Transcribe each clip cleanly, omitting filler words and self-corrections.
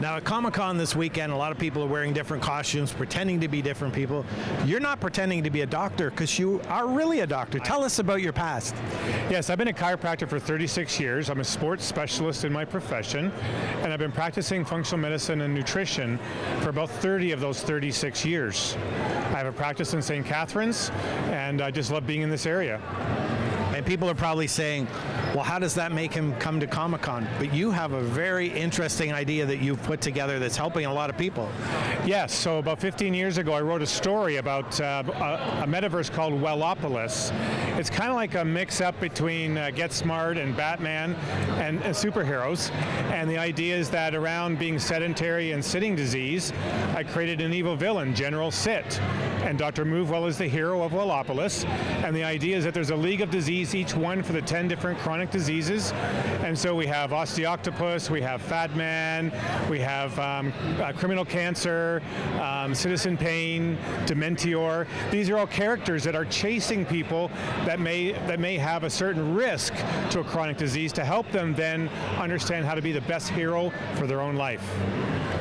Now at Comic Con this weekend, a lot of people are wearing different costumes, pretending to be different people. You're not pretending to be a doctor because you are really a doctor. Tell us about your past. Yes, I've been a chiropractor for 36 years. I'm a sports specialist in my profession, and I've been practicing functional medicine and nutrition for about 30 of those 36 years. I have a practice in St. Catharines, and I just love being in this area. And people are probably saying, well, how does that make him come to Comic Con? But you have a very interesting idea that you've put together that's helping a lot of people. Yes, so about 15 years ago, I wrote a story about a metaverse called Wellopolis. It's kind of like a mix-up between Get Smart and Batman and superheroes. And the idea is that around being sedentary and sitting disease, I created an evil villain, General Sit. And Dr. Movewell is the hero of Wellopolis. And the idea is that there's a league of disease, each one for the 10 different chronic diseases. And so we have osteoctopus, we have Fat Man, we have criminal cancer, citizen pain, Dementior. These are all characters that are chasing people that may have a certain risk to a chronic disease to help them then understand how to be the best hero for their own life.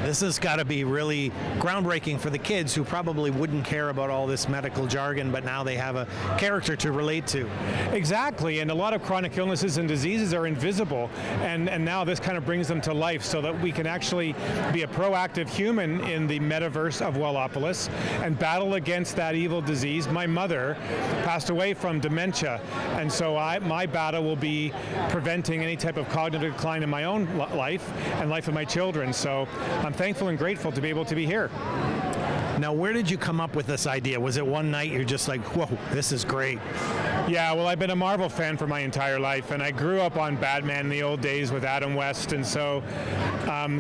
This has got to be really groundbreaking for the kids who probably wouldn't care about all this medical jargon, but now they have a character to relate to. Exactly, and a lot of chronic illnesses and diseases are invisible, and now this kind of brings them to life so that we can actually be a proactive human in the Metaverse of Wellopolis and battle against that evil disease. My mother passed away from dementia, and so my battle will be preventing any type of cognitive decline in my own life and life of my children. So I'm thankful and grateful to be able to be here. Now, where did you come up with this idea? Was it one night you're just like, whoa, this is great? Yeah, well, I've been a Marvel fan for my entire life, and I grew up on Batman in the old days with Adam West, and so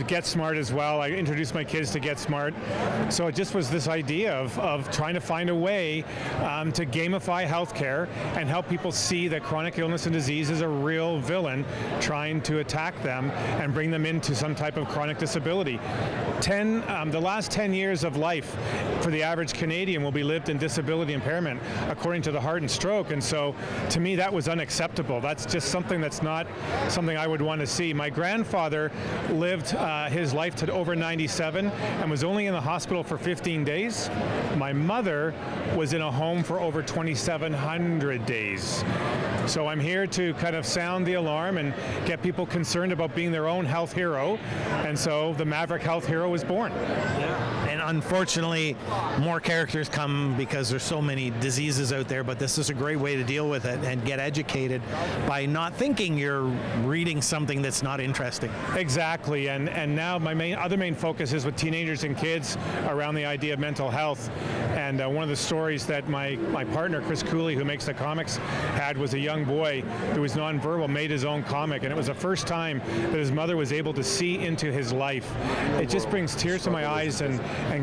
Get Smart as well. I introduced my kids to Get Smart. So it just was this idea of trying to find a way to gamify healthcare and help people see that chronic illness and disease is a real villain trying to attack them and bring them into some type of chronic disability. The last 10 years of life for the average Canadian will be lived in disability impairment, according to the Heart and Stroke. And so, to me, that was unacceptable. That's just something that's not something I would want to see. My grandfather lived his life to over 97 and was only in the hospital for 15 days. My mother was in a home for over 2,700 days. So I'm here to kind of sound the alarm and get people concerned about being their own health hero. And so the Maverick Health Hero was born. Yeah. And unfortunately, more characters come because there's so many diseases out there, but this is a great way to deal with it and get educated by not thinking you're reading something that's not interesting. Exactly, and now my other main focus is with teenagers and kids around the idea of mental health. And one of the stories that my partner, Chris Cooley, who makes the comics, had was a young boy who was nonverbal, made his own comic, and it was the first time that his mother was able to see into his life. It just brings tears to my eyes and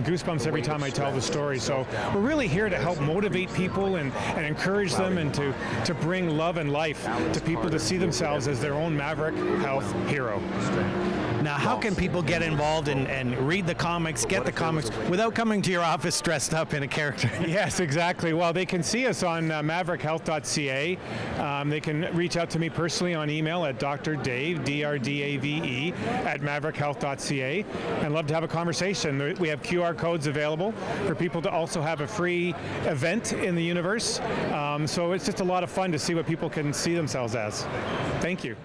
goosebumps every time I tell the story. So we're really here to help motivate people and encourage them and to bring love and life to people to see themselves as their own Maverick Health hero. Now, how can people get involved and read the comics, get the comics, without coming to your office dressed up in a character? Yes, exactly. Well, they can see us on maverickhealth.ca. They can reach out to me personally on email at Dr. Dave, DRDAVE, at maverickhealth.ca, and love to have a conversation. We have QR codes available for people to also have a free event in the universe. So it's just a lot of fun to see what people can see themselves as. Thank you.